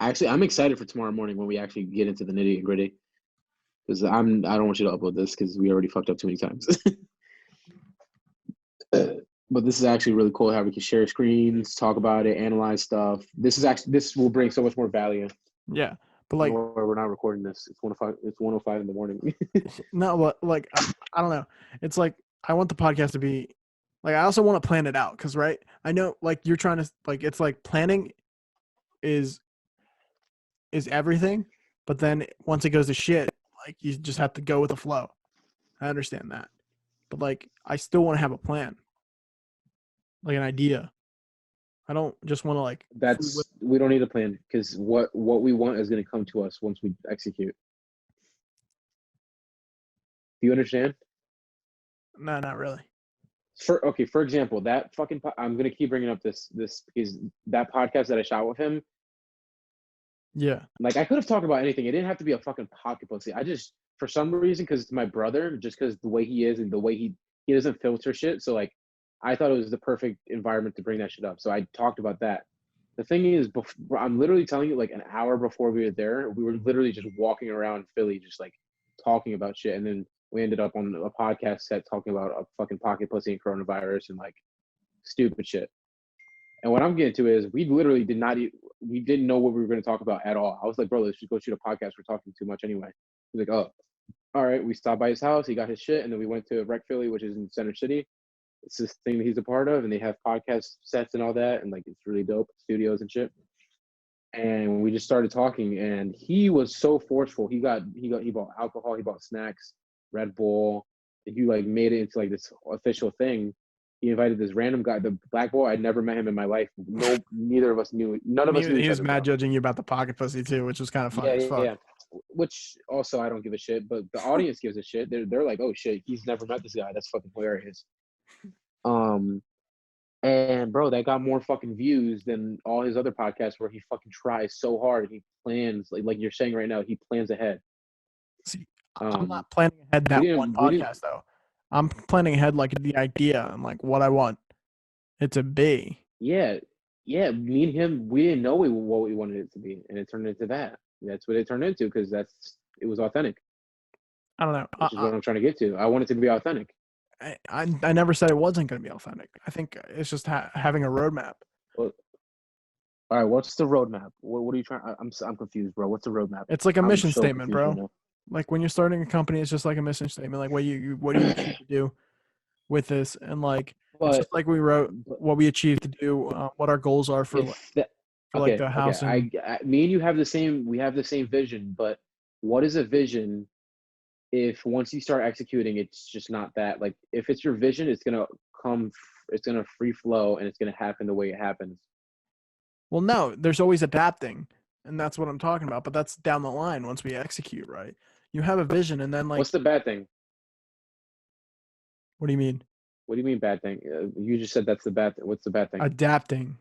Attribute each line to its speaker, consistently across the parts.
Speaker 1: Actually, I'm excited for tomorrow morning when we actually get into the nitty and gritty. Because I don't want you to upload this because we already fucked up too many times. But this is actually really cool how we can share screens, talk about it, analyze stuff. This will bring so much more value.
Speaker 2: Yeah, but like
Speaker 1: we're not recording this. It's 1:05. It's 1:05 in the morning.
Speaker 2: no, but like I don't know. It's like I want the podcast to be like I also want to plan it out because right. I know like you're trying to like it's like planning is everything, but then once it goes to shit, like you just have to go with the flow. I understand that, but like I still want to have a plan, like an idea. I don't just want to like.
Speaker 1: We don't need a plan because what we want is going to come to us once we execute. Do you understand?
Speaker 2: No, not really.
Speaker 1: For example, that fucking I'm going to keep bringing up this because that podcast that I shot with him.
Speaker 2: Yeah.
Speaker 1: Like I could have talked about anything. It didn't have to be a fucking pocket pussy. I just for some reason because it's my brother, just because the way he is and the way he doesn't filter shit. So like I thought it was the perfect environment to bring that shit up. So I talked about that. The thing is, I'm literally telling you, like an hour before we were there, we were literally just walking around Philly, just like talking about shit. And then we ended up on a podcast set talking about a fucking pocket pussy and coronavirus and like stupid shit. And what I'm getting to is we literally we didn't know what we were going to talk about at all. I was like, bro, let's just go shoot a podcast. We're talking too much anyway. He's like, oh, all right. We stopped by his house. He got his shit. And then we went to Rec Philly, which is in Center City. It's this thing that he's a part of. And they have podcast sets and all that. And like, it's really dope, studios and shit. And we just started talking. And he was so forceful. He bought alcohol. He bought snacks, Red Bull. And he like made it into like this official thing. He invited this random guy, the black boy. I'd never met him in my life. Neither of us knew. None of us knew.
Speaker 2: He was mad judging you about the pocket pussy too, which was kind of funny as fuck. Yeah.
Speaker 1: Which also I don't give a shit, but the audience gives a shit. They're like, oh shit, he's never met this guy. That's fucking hilarious. And bro, that got more fucking views than all his other podcasts where he fucking tries so hard. He plans like you're saying right now. He plans ahead.
Speaker 2: See, I'm not planning ahead that one podcast though. I'm planning ahead like the idea and like what I want it to be.
Speaker 1: Yeah. Me and him, we didn't know what we wanted it to be, and it turned into that. That's what it turned into because it was authentic.
Speaker 2: I don't know.
Speaker 1: Which is what I'm trying to get to. I want it to be authentic.
Speaker 2: I never said it wasn't going to be authentic. I think it's just having a roadmap.
Speaker 1: Well, all right, what's the roadmap? What are you trying? I'm confused, bro. What's the roadmap?
Speaker 2: It's like a mission statement, bro. Like when you're starting a company, it's just like a mission statement. Like what do you achieve to do with this, and like it's just like we wrote what we achieved to do, what our goals are for like the house.
Speaker 1: Okay. Me and you have the same. We have the same vision, but what is a vision? If once you start executing, it's just not that. Like if it's your vision, it's gonna free flow, and it's gonna happen the way it happens.
Speaker 2: Well, no, there's always adapting. And that's what I'm talking about. But that's down the line once we execute, right? You have a vision and then like...
Speaker 1: What's the bad thing?
Speaker 2: What do you mean?
Speaker 1: What do you mean bad thing? You just said that's the bad thing. What's the bad thing?
Speaker 2: Adapting.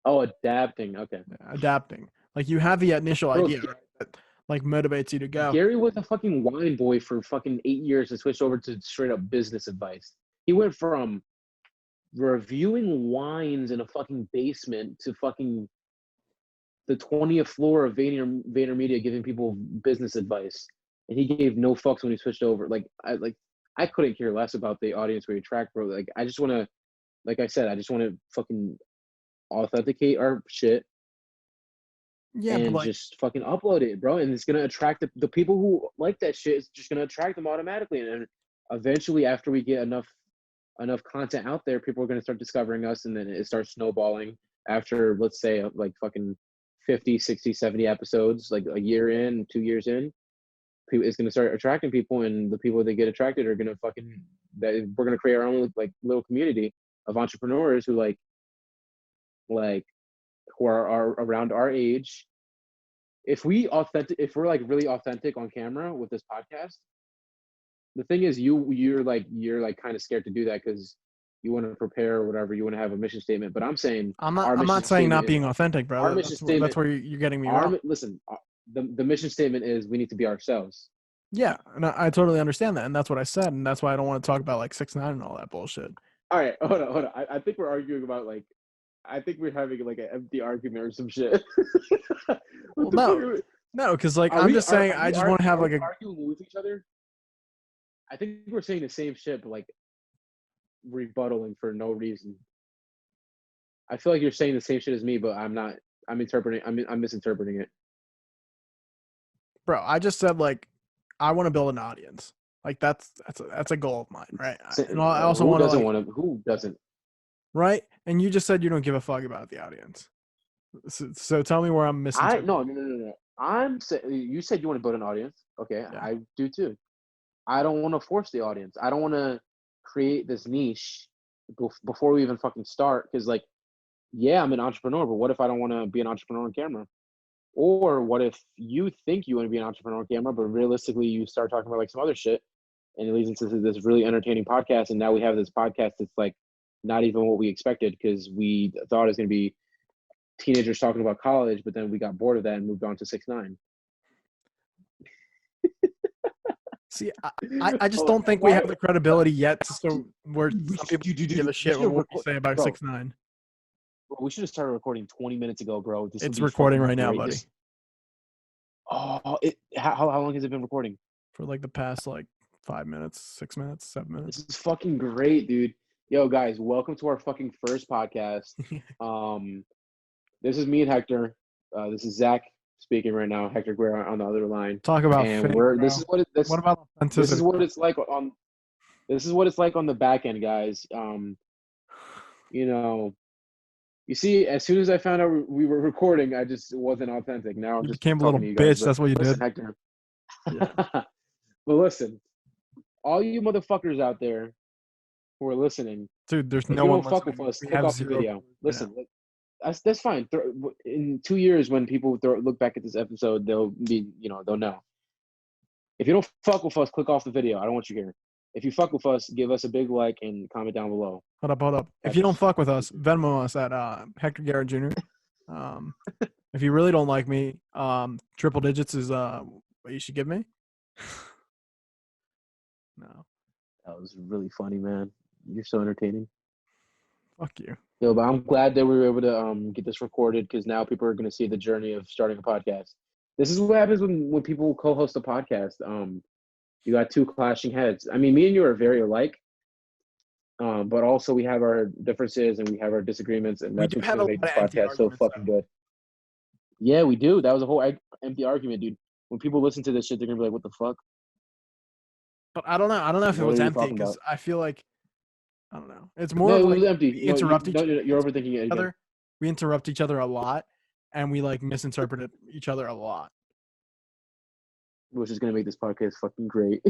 Speaker 1: Oh, adapting. Okay.
Speaker 2: Adapting. Like you have the initial idea, right? That like motivates you to go.
Speaker 1: Gary was a fucking wine boy for fucking 8 years and switched over to straight up business advice. He went from reviewing wines in a fucking basement to fucking the 20th floor of VaynerMedia giving people business advice, and he gave no fucks when he switched over. I couldn't care less about the audience we attract, bro. Like I just want to, like I said, I just want to fucking authenticate our shit, and just fucking upload it, bro. And it's gonna attract the people who like that shit. It's just gonna attract them automatically, and eventually, after we get enough content out there, people are gonna start discovering us, and then it starts snowballing. After let's say like fucking 50, 60, 70 episodes, like a year in, 2 years in, it's going to start attracting people, and the people that get attracted are going to we're going to create our own like little community of entrepreneurs who who are around our age. If we're like really authentic on camera with this podcast, the thing is you're kind of scared to do that because you want to prepare or whatever. You want to have a mission statement, but I'm saying
Speaker 2: I'm not saying not being authentic, bro. That's where you're getting me wrong.
Speaker 1: Listen, the mission statement is we need to be ourselves.
Speaker 2: Yeah, and I totally understand that, and that's what I said, and that's why I don't want to talk about like 6ix9ine and all that bullshit.
Speaker 1: All right, hold on. I think we're arguing about like I think we're having like an empty argument or some shit.
Speaker 2: Well, no, because like I'm just saying, I just want to have like a
Speaker 1: arguing with each other. I think we're saying the same shit, but like rebuttaling for no reason. I feel like you're saying the same shit as me, but I'm not. I'm misinterpreting it.
Speaker 2: bro. I just said like I want to build an audience. Like that's a goal of mine, right? And I also want to like
Speaker 1: who doesn't,
Speaker 2: right? And you just said you don't give a fuck about the audience. So tell me where I'm misinterpreting.
Speaker 1: No. You said you want to build an audience. Okay,
Speaker 2: Yeah.
Speaker 1: I do too. I don't want to force the audience. I don't want to create this niche before we even fucking start. Because like, yeah, I'm an entrepreneur, but what if I don't want to be an entrepreneur on camera? Or what if you think you want to be an entrepreneur on camera, but realistically you start talking about like some other shit, and it leads into this really entertaining podcast, and now we have this podcast that's like not even what we expected because we thought it was going to be teenagers talking about college, but then we got bored of that and moved on to 6ix9ine.
Speaker 2: See, I just don't think we have the credibility yet, so where some people give a shit what we say about 6ix9ine.
Speaker 1: We should have started recording 20 minutes ago, bro.
Speaker 2: It's recording right now, buddy.
Speaker 1: How long has it been recording?
Speaker 2: For like the past like 5 minutes, 6 minutes, 7 minutes.
Speaker 1: This is fucking great, dude. Yo, guys, welcome to our fucking first podcast. This is me and Hector. This is Zach speaking right now. Hector Guerra on the other line.
Speaker 2: Talk about
Speaker 1: and
Speaker 2: fake,
Speaker 1: this is what it's like on. This is what it's like on the back end, guys. You see, as soon as I found out we were recording, I just wasn't authentic. Now I'm just
Speaker 2: became a little bitch. That's what you did.
Speaker 1: Hector. Yeah. But listen, all you motherfuckers out there who are listening,
Speaker 2: dude, there's
Speaker 1: no one fuck with us. Click off the video. Listen, that's fine. In 2 years, when people look back at this episode, they'll know. If you don't fuck with us, click off the video. I don't want you here. If you fuck with us, give us a big like and comment down below.
Speaker 2: Hold up. If you don't fuck with us, Venmo us at Hector Guerra Jr. If you really don't like me, triple digits is what you should give me. No.
Speaker 1: That was really funny, man. You're so entertaining.
Speaker 2: Fuck you.
Speaker 1: Yo, but I'm glad that we were able to get this recorded because now people are going to see the journey of starting a podcast. This is what happens when people co-host a podcast. You got two clashing heads. I mean, me and you are very alike, but also we have our differences and we have our disagreements, and that's what's going to make this podcast so fucking good. Yeah, we do. That was a whole empty argument, dude. When people listen to this shit, they're going to be like, what the fuck?
Speaker 2: But I don't know. I don't know if it was empty because I feel like, I don't know. It's more of like
Speaker 1: empty.
Speaker 2: We interrupt each other.
Speaker 1: You're overthinking it again.
Speaker 2: We interrupt each other a lot, and we like misinterpret each other a lot.
Speaker 1: Which is going to make this podcast fucking great.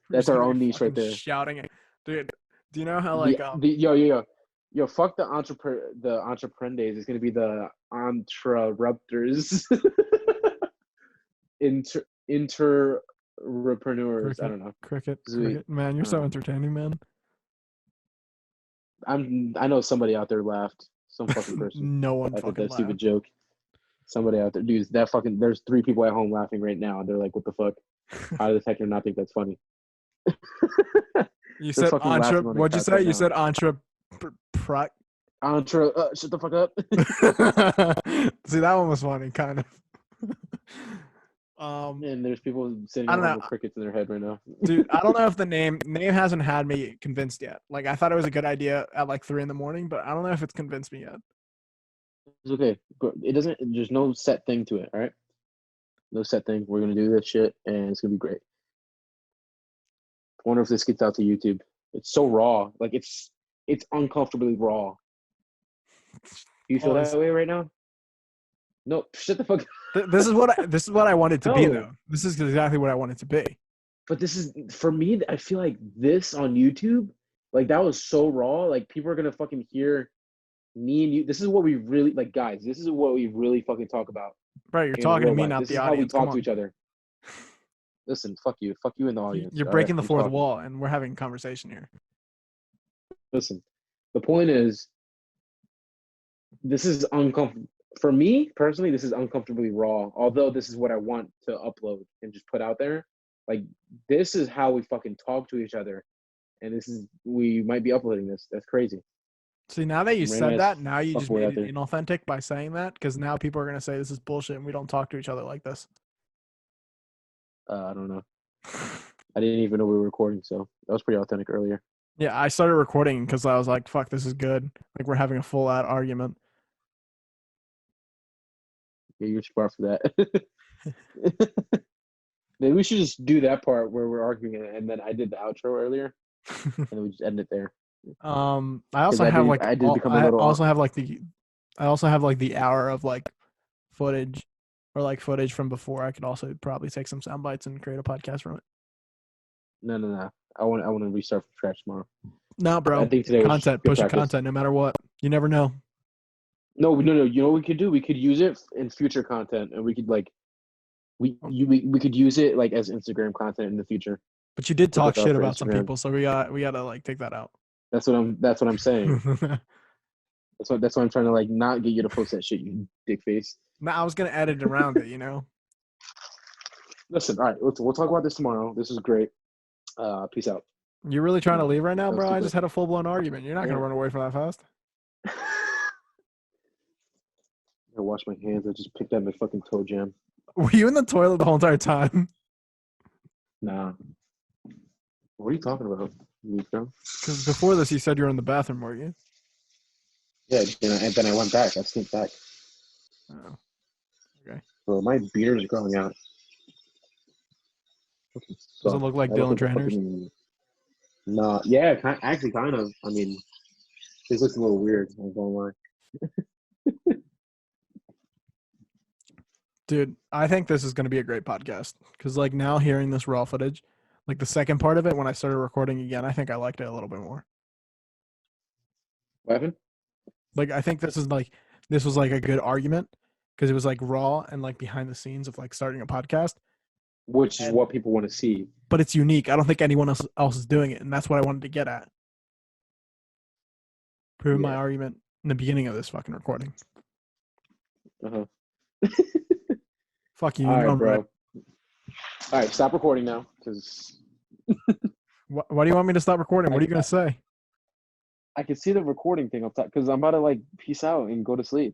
Speaker 1: That's our own niche right there.
Speaker 2: Shouting it. Dude, do you know how like
Speaker 1: yo, fuck the entrepreneurs. It's going to be the interrupters. Interpreneurs. I don't know.
Speaker 2: Cricket. Man, you're so entertaining, man.
Speaker 1: I know somebody out there laughed. Some fucking person.
Speaker 2: No one
Speaker 1: I
Speaker 2: fucking
Speaker 1: that
Speaker 2: laughed.
Speaker 1: Stupid joke. Somebody out there, dude. There's 3 people at home laughing right now. They're like, "What the fuck? How does Hector not think that's funny?"
Speaker 2: You said entre. What'd you say? Right, you said entre.
Speaker 1: Entre. Shut the fuck up.
Speaker 2: See, that one was funny, kind of.
Speaker 1: And there's people sitting with crickets in their head right now.
Speaker 2: Dude, I don't know if the name hasn't had me convinced yet. Like, I thought it was a good idea at like 3 a.m, but I don't know if it's convinced me yet.
Speaker 1: It's okay. It doesn't. There's no set thing to it. All right. No set thing. We're gonna do this shit, and it's gonna be great. I wonder if this gets out to YouTube. It's so raw. Like it's uncomfortably raw. Do you feel that way right now? No. Shut the fuck up.
Speaker 2: This is what I want it to be, though. This is exactly what I want it to be.
Speaker 1: But this is, for me, I feel like this on YouTube, like that was so raw. Like people are gonna fucking hear me and you. This is what we really like, guys. This is what we really fucking talk about.
Speaker 2: Right, you're talking to me, not the audience.
Speaker 1: This is how we talk to each other. Listen, fuck you in the audience.
Speaker 2: You're breaking the fourth wall, and we're having a conversation here.
Speaker 1: Listen, the point is, this is uncomfortable. For me, personally, this is uncomfortably raw. Although this is what I want to upload and just put out there. Like, this is how we fucking talk to each other. And we might be uploading this. That's crazy.
Speaker 2: See, now that you
Speaker 1: Random
Speaker 2: said
Speaker 1: ass
Speaker 2: that, now you just
Speaker 1: fuckboy
Speaker 2: made
Speaker 1: out
Speaker 2: it
Speaker 1: there.
Speaker 2: inauthentic by saying that, because now people are gonna say this is bullshit and we don't talk to each other like this.
Speaker 1: I don't know. I didn't even know we were recording, so that was pretty authentic earlier.
Speaker 2: Yeah, I started recording because I was like, "Fuck, this is good." Like we're having a full out argument.
Speaker 1: Yeah, you're smart for that. Maybe we should just do that part where we're arguing, and then I did the outro earlier, and then we just end it there.
Speaker 2: I
Speaker 1: Because
Speaker 2: also have like
Speaker 1: I did become a little.
Speaker 2: I also have like the hour of like footage or like footage from before. I could also probably take some sound bites and create a podcast from it.
Speaker 1: No. I want to restart from scratch tomorrow.
Speaker 2: No,
Speaker 1: I
Speaker 2: bro.
Speaker 1: think today was
Speaker 2: Content,
Speaker 1: good
Speaker 2: push your
Speaker 1: practice.
Speaker 2: content no matter what. You never know.
Speaker 1: No. You know what we could do? We could use it in future content, and we could like we could use it like as Instagram content in the future.
Speaker 2: But you did
Speaker 1: Look
Speaker 2: talk
Speaker 1: us up
Speaker 2: shit
Speaker 1: for
Speaker 2: about some
Speaker 1: Instagram.
Speaker 2: people, so we gotta like take that out.
Speaker 1: That's what I'm saying. That's why I'm trying to like not get you to post that shit, you dick face.
Speaker 2: No, I was gonna edit around it, you know.
Speaker 1: Listen, all right, we'll talk about this tomorrow. This is great. Peace out.
Speaker 2: You're really trying to
Speaker 1: No,
Speaker 2: leave right now,
Speaker 1: that was
Speaker 2: bro?
Speaker 1: too
Speaker 2: I
Speaker 1: quick.
Speaker 2: just had a full blown argument. You're not gonna run away from that fast.
Speaker 1: I wash my hands. I just picked up my fucking toe jam.
Speaker 2: Were you in the toilet the whole entire time?
Speaker 1: Nah. What are you talking about, Nico?
Speaker 2: Because before this, you said you were in the bathroom, were you?
Speaker 1: Yeah, and then I went back. I sneaked back.
Speaker 2: Oh, okay.
Speaker 1: Bro, my beard is growing out.
Speaker 2: Does it look like Dylan Trainers?
Speaker 1: No, yeah, actually, kind of. I mean, this looks a little weird. I'm gonna lie.
Speaker 2: Dude, I think this is going to be a great podcast because, like, now hearing this raw footage, like the second part of it when I started recording again, I think I liked it a little bit more.
Speaker 1: What happened?
Speaker 2: Like, I think this was like a good argument because it was like raw and like behind the scenes of like starting a podcast,
Speaker 1: Which is what people want to see.
Speaker 2: but it's unique. I don't think anyone else is doing it, and that's what I wanted to get at. Proving my argument in the beginning of this fucking recording.
Speaker 1: Uh-huh.
Speaker 2: Fuck you,
Speaker 1: All
Speaker 2: you know
Speaker 1: right,
Speaker 2: I'm
Speaker 1: bro.
Speaker 2: right.
Speaker 1: All right, stop recording now, because
Speaker 2: Why do you want me to stop recording? What are you gonna say?
Speaker 1: I can see the recording thing up top. Because I'm about to like peace out and go to sleep.